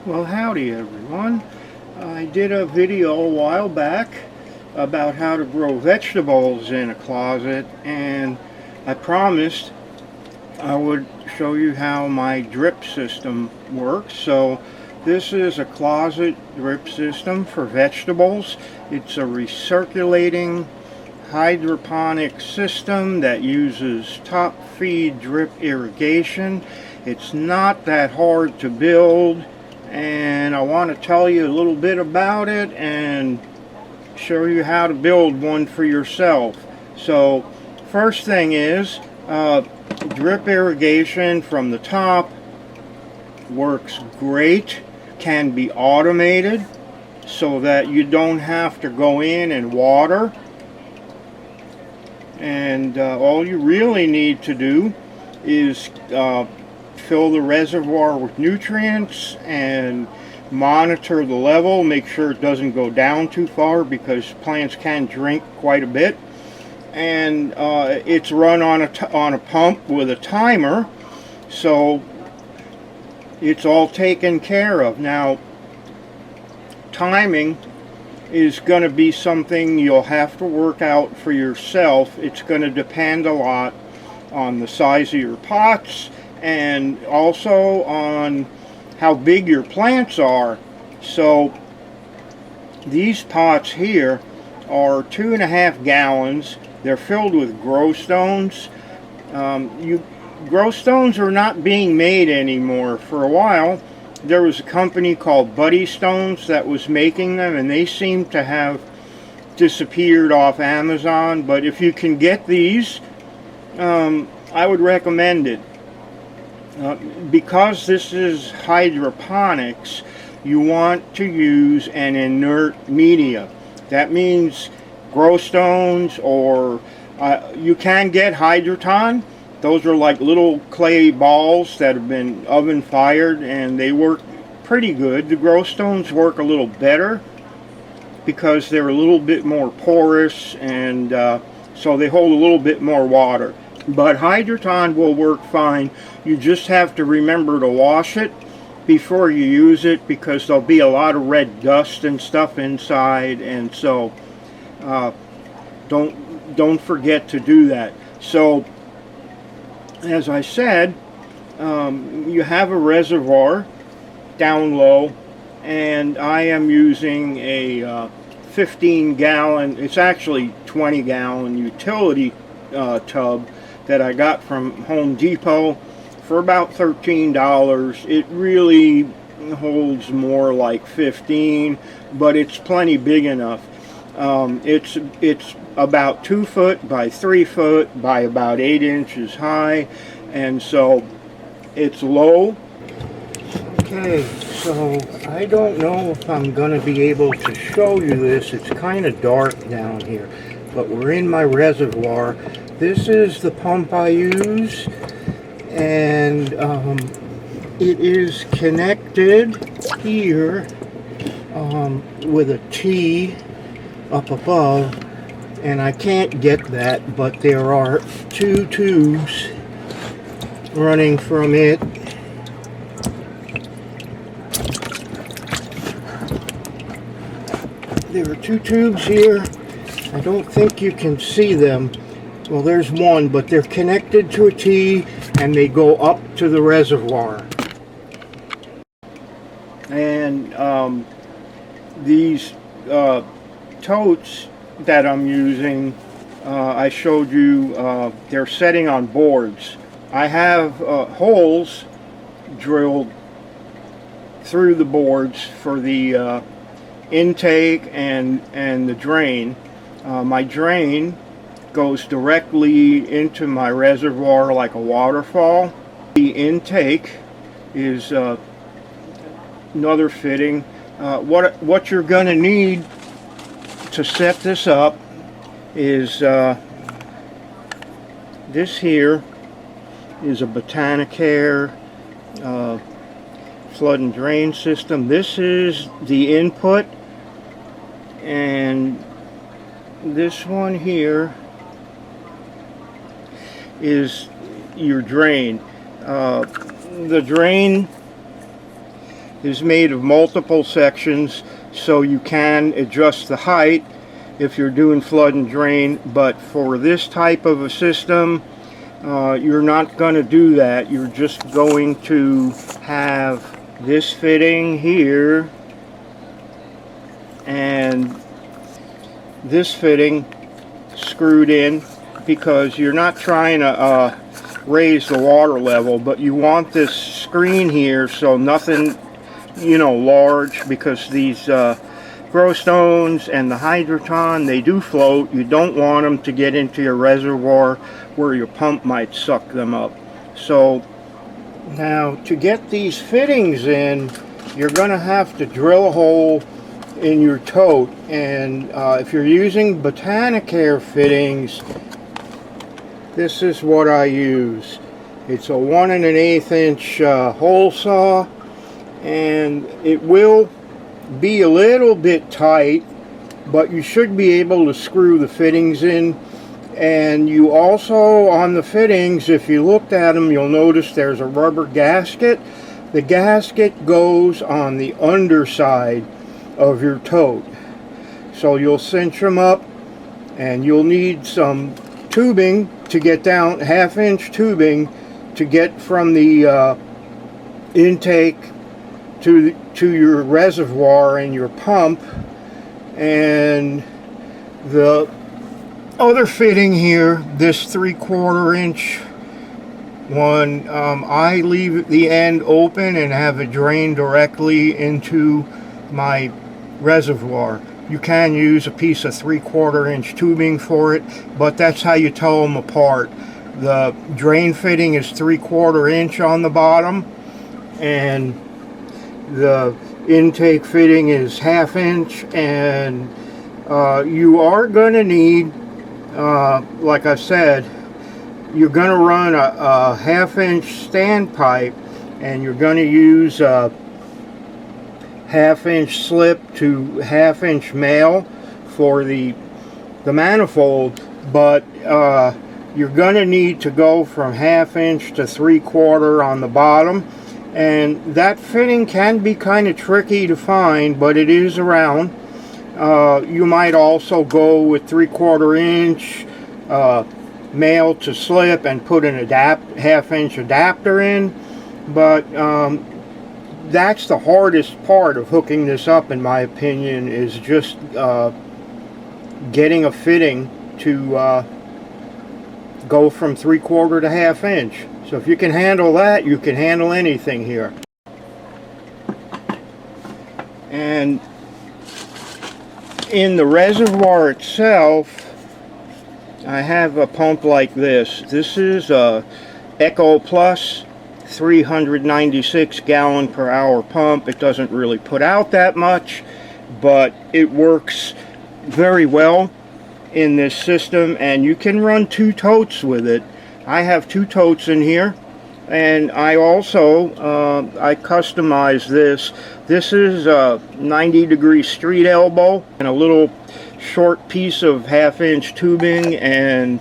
Well, howdy everyone. I did a video a while back about how to grow vegetables in a closet, and I promised I would show you how my drip system works. So this is a closet drip system for vegetables. It's a recirculating hydroponic system that uses top feed drip irrigation. It's not that hard to build, and I want to tell you a little bit about it and show you how to build one for yourself. So first thing is drip irrigation from the top works great, can be automated so that you don't have to go in and water, and all you really need to do is fill the reservoir with nutrients and monitor the level, make sure it doesn't go down too far because plants can drink quite a bit. And it's run on a pump with a timer, so it's all taken care of. Now, timing is going to be something you'll have to work out for yourself. It's going to depend a lot on the size of your pots and also on how big your plants are. So these pots here are 2.5 gallons. They're filled with grow stones. Grow stones are not being made anymore. For a while there was a company called Buddy Stones that was making them, and they seem to have disappeared off Amazon. But if you can get these, I would recommend it. Because this is hydroponics, you want to use an inert media. That means grow stones, or you can get Hydroton. Those are like little clay balls that have been oven fired, and they work pretty good. The grow stones work a little better because they're a little bit more porous, and so they hold a little bit more water. But Hydroton will work fine. You just have to remember to wash it before you use it, because there'll be a lot of red dust and stuff inside, and so don't forget to do that. So as I said, you have a reservoir down low, and I am using a 15-gallon, it's actually 20-gallon utility tub that I got from Home Depot for about $13. It really holds more like 15, but it's plenty big enough. It's about 2 foot by 3 foot by about 8 inches high, and so it's low. Okay, so I don't know if I'm going to be able to show you this. It's kind of dark down here, but we're in my reservoir. This is the pump I use, and it is connected here with a T up above, and I can't get that, but there are 2 tubes running from it. There are 2 tubes here. I don't think you can see them. Well, there's one, but they're connected to a T, and they go up to the reservoir. And these totes that I'm using, I showed you, they're setting on boards. I have holes drilled through the boards for the intake and the drain. My drain goes directly into my reservoir like a waterfall. The intake is another fitting. What you're going to need to set this up is this here is a Botanicare flood and drain system. This is the input, and this one here is your drain. The drain is made of multiple sections, so you can adjust the height if you're doing flood and drain. But for this type of a system, you're not going to do that. You're just going to have this fitting here and this fitting screwed in, because you're not trying to raise the water level, but you want this screen here so nothing, you know, large, because these grow stones and the Hydroton, they do float. You don't want them to get into your reservoir where your pump might suck them up. So now to get these fittings in, you're going to have to drill a hole in your tote, and if you're using Botanicare fittings, this is what I use. It's a 1 1/8 inch hole saw, and it will be a little bit tight, but you should be able to screw the fittings in. And you also, on the fittings, if you looked at them, you'll notice there's a rubber gasket. The gasket goes on the underside of your tote. So you'll cinch them up, and you'll need some tubing to get down, 1/2 inch tubing to get from the intake to your reservoir and your pump. And the other fitting here, this 3/4 inch one, I leave the end open and have it drain directly into my reservoir. You can use a piece of 3/4 inch tubing for it, but that's how you tell them apart. The drain fitting is 3/4 inch on the bottom, and the intake fitting is 1/2 inch. And you are going to need, like I said, you're going to run a 1/2 inch standpipe, and you're going to use 1/2 inch slip to 1/2 inch male for the manifold. But you're going to need to go from 1/2 inch to 3/4 on the bottom, and that fitting can be kind of tricky to find, but it is around. You might also go with 3/4 inch male to slip and put an 1/2 inch adapter in, but that's the hardest part of hooking this up, in my opinion, is just getting a fitting to go from 3/4 to 1/2 inch. So if you can handle that, you can handle anything here. And in the reservoir itself, I have a pump like this. This is a Echo Plus 396 gallon per hour pump. It doesn't really put out that much, but it works very well in this system, and you can run 2 totes with it. I have 2 totes in here, and I also I customized this. This is a 90-degree street elbow and a little short piece of 1/2 inch tubing, and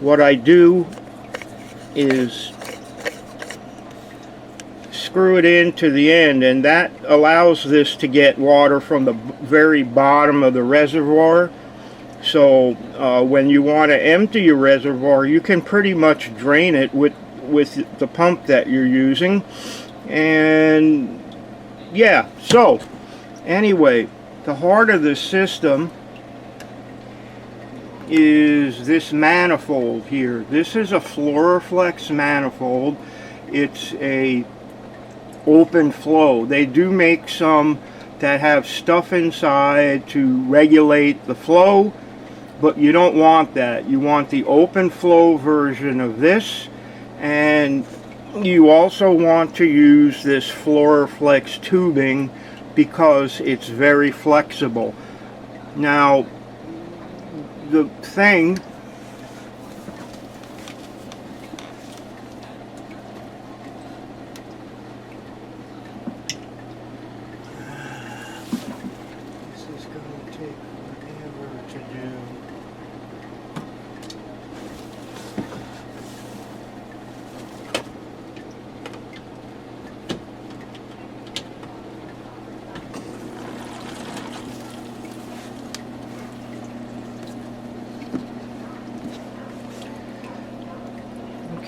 what I do is screw it into the end, and that allows this to get water from the very bottom of the reservoir. So when you want to empty your reservoir, you can pretty much drain it with the pump that you're using. And yeah, so anyway, the heart of the system is this manifold here. This is a Fluoroflex manifold. It's a open flow. They do make some that have stuff inside to regulate the flow, but you don't want that. You want the open flow version of this, and you also want to use this Fluoroflex tubing because it's very flexible. Now, the thing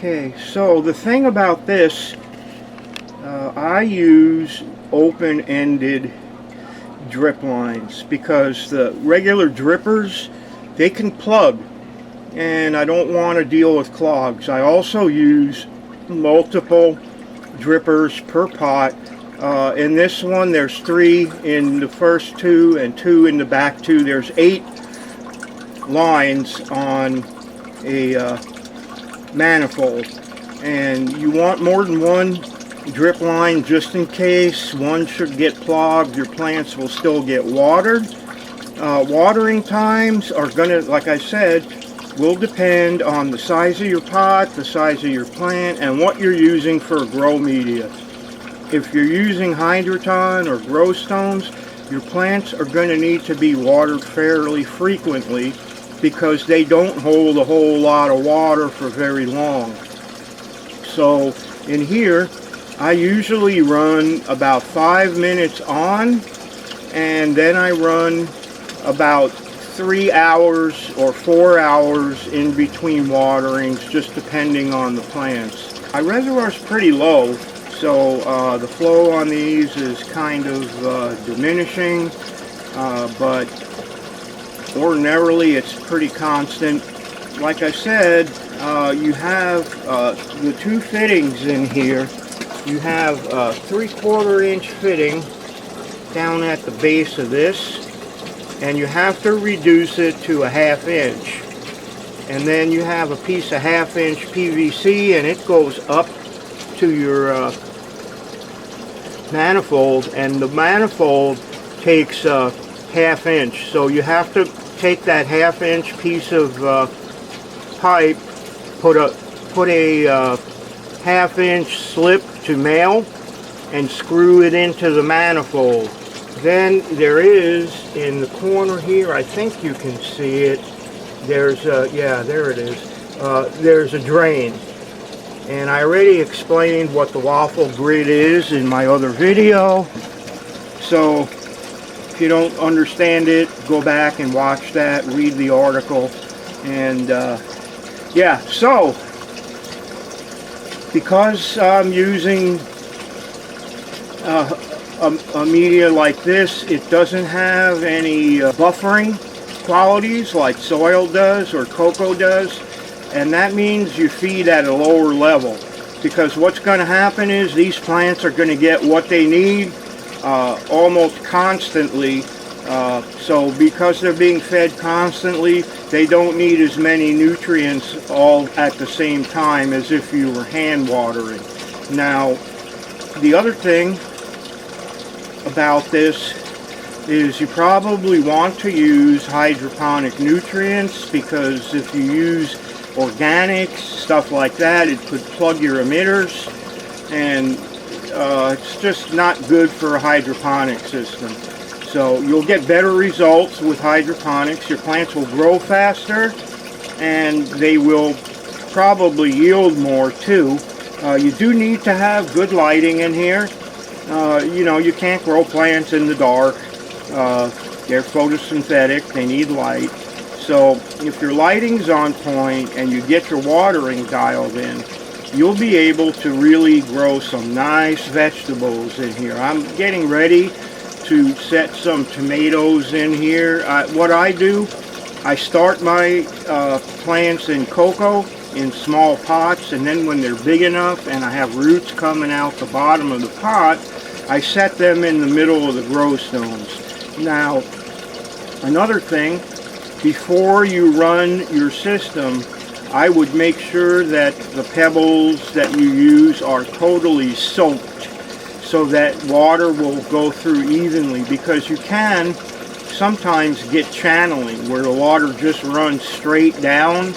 Okay, so the thing about this, I use open-ended drip lines because the regular drippers, they can plug, and I don't want to deal with clogs. I also use multiple drippers per pot. In this one there's 3 in the first 2 and 2 in the back 2. There's 8 lines on a manifold, and you want more than one drip line just in case one should get clogged. Your plants will still get watered. Watering times are gonna, like I said, will depend on the size of your pot, the size of your plant, and what you're using for grow media. If you're using Hydroton or grow stones, your plants are going to need to be watered fairly frequently because they don't hold a whole lot of water for very long. So in here, I usually run about 5 minutes on, and then I run about 3 hours or 4 hours in between waterings, just depending on the plants. My reservoir is pretty low, so the flow on these is kind of diminishing, but ordinarily it's pretty constant. Like I said, you have the 2 fittings in here. You have a 3/4 inch fitting down at the base of this, and you have to reduce it to a 1/2 inch. And then you have a piece of 1/2 inch PVC, and it goes up to your manifold, and the manifold takes a 1/2 inch. So you have to take that 1/2 inch piece of pipe, put a 1/2 inch slip to male, and screw it into the manifold. Then there is, in the corner here, I think you can see it, there's a, yeah, there it is, there's a drain. And I already explained what the waffle grid is in my other video. So if you don't understand it, go back and watch that, read the article. And yeah, so because I'm using a media like this, it doesn't have any buffering qualities like soil does or cocoa does, and that means you feed at a lower level, because what's going to happen is these plants are going to get what they need almost constantly. So because they're being fed constantly, they don't need as many nutrients all at the same time as if you were hand watering. Now, the other thing about this is you probably want to use hydroponic nutrients, because if you use organics, stuff like that, it could plug your emitters, and it's just not good for a hydroponic system. So you'll get better results with hydroponics. Your plants will grow faster, and they will probably yield more too. You do need to have good lighting in here. You know, you can't grow plants in the dark. They're photosynthetic, they need light. So if your lighting's on point and you get your watering dialed in, you'll be able to really grow some nice vegetables in here. I'm getting ready to set some tomatoes in here. What I do, I start my plants in cocoa in small pots, and then when they're big enough and I have roots coming out the bottom of the pot, I set them in the middle of the grow stones. Now, another thing, before you run your system, I would make sure that the pebbles that you use are totally soaked, so that water will go through evenly, because you can sometimes get channeling where the water just runs straight down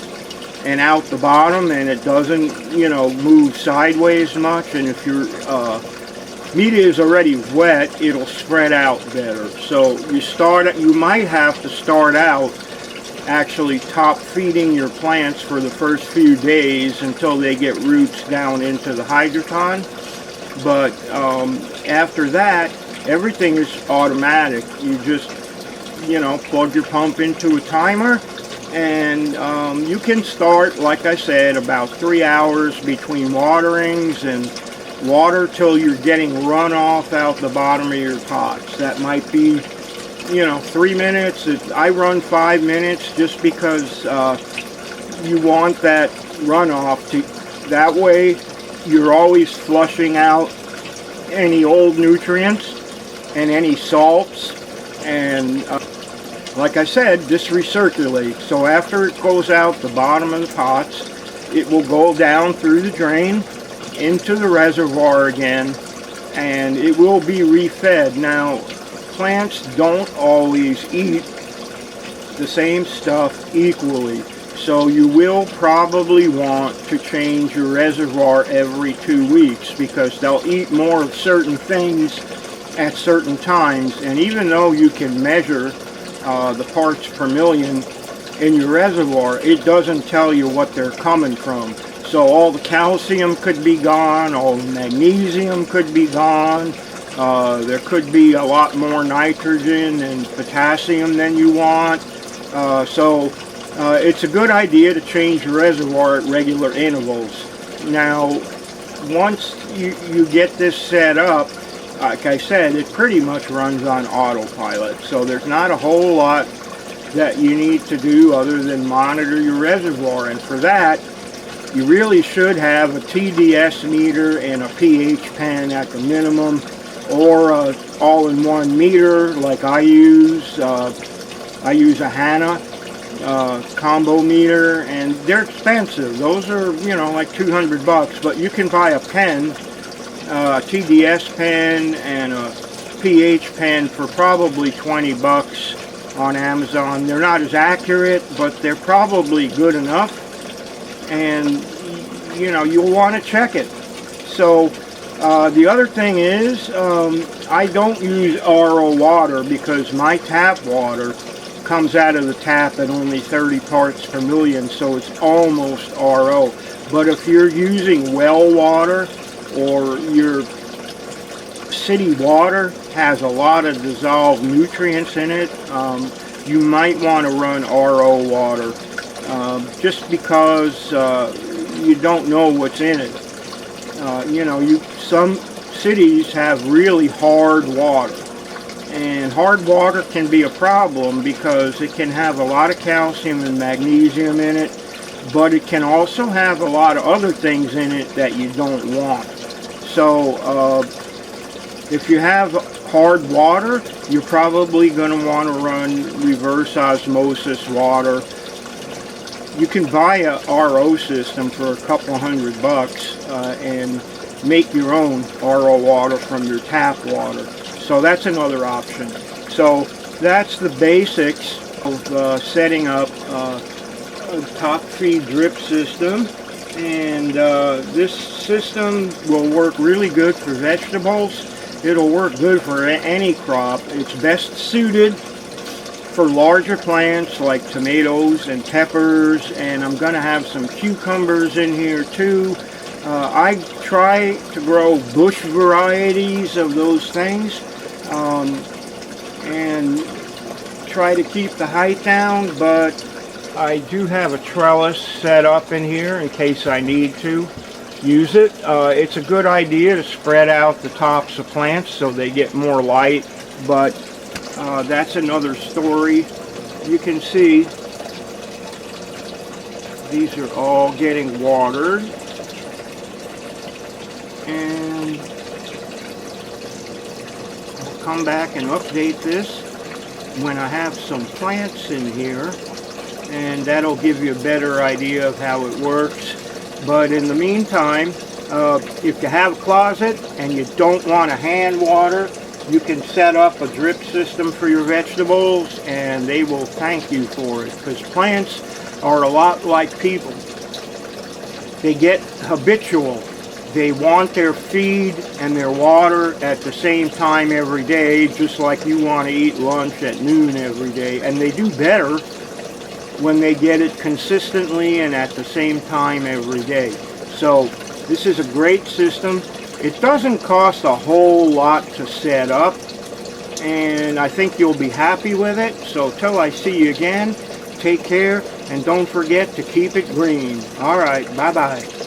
and out the bottom, and it doesn't, you know, move sideways much. And if your media is already wet, it'll spread out better. So you might have to start out actually top feeding your plants for the first few days until they get roots down into the Hydroton. But after that, everything is automatic. You just, you know, plug your pump into a timer, And you can start, like I said, about 3 hours between waterings and water till you're getting runoff out the bottom of your pots. That might be, 3 minutes. I run 5 minutes just because you want that runoff that way you're always flushing out any old nutrients and any salts, and like I said, this recirculates. So after it goes out the bottom of the pots, it will go down through the drain into the reservoir again, and it will be refed. Now, plants don't always eat the same stuff equally, so you will probably want to change your reservoir every 2 weeks, because they'll eat more of certain things at certain times. And even though you can measure the parts per million in your reservoir, it doesn't tell you what they're coming from. So all the calcium could be gone, all the magnesium could be gone, there could be a lot more nitrogen and potassium than you want. So it's a good idea to change your reservoir at regular intervals. Now, once you get this set up, like I said, it pretty much runs on autopilot. So there's not a whole lot that you need to do other than monitor your reservoir. And for that, you really should have a TDS meter and a pH pen at the minimum, or a all-in-one meter like I use. I use a Hanna combo meter, and they're expensive. Those are, like 200 bucks, but you can buy a pen, a TDS pen and a pH pen for probably 20 bucks on Amazon. They're not as accurate, but they're probably good enough, and you'll want to check it. So the other thing is, I don't use RO water because my tap water comes out of the tap at only 30 parts per million, so it's almost RO. But if you're using well water, or your city water has a lot of dissolved nutrients in it, you might want to run RO water, just because you don't know what's in it. Some cities have really hard water, and hard water can be a problem because it can have a lot of calcium and magnesium in it, but it can also have a lot of other things in it that you don't want. So if you have hard water, you're probably going to want to run reverse osmosis water. You can buy a RO system for a couple $100 and make your own RO water from your tap water. So that's another option. So that's the basics of setting up a top feed drip system. And this system will work really good for vegetables. It'll work good for any crop. It's best suited for larger plants like tomatoes and peppers, and I'm going to have some cucumbers in here too. I try to grow bush varieties of those things and try to keep the height down, but I do have a trellis set up in here in case I need to use it. It's a good idea to spread out the tops of plants so they get more light, but that's another story. You can see these are all getting watered, and I'll come back and update this when I have some plants in here, and that'll give you a better idea of how it works. But in the meantime, if you have a closet and you don't want to hand water, you can set up a drip system for your vegetables, and they will thank you for it, because plants are a lot like people. They get habitual. They want their feed and their water at the same time every day, just like you want to eat lunch at noon every day. And they do better when they get it consistently and at the same time every day. So this is a great system. It doesn't cost a whole lot to set up, and I think you'll be happy with it. So till I see you again, take care, and don't forget to keep it green. All right, bye-bye.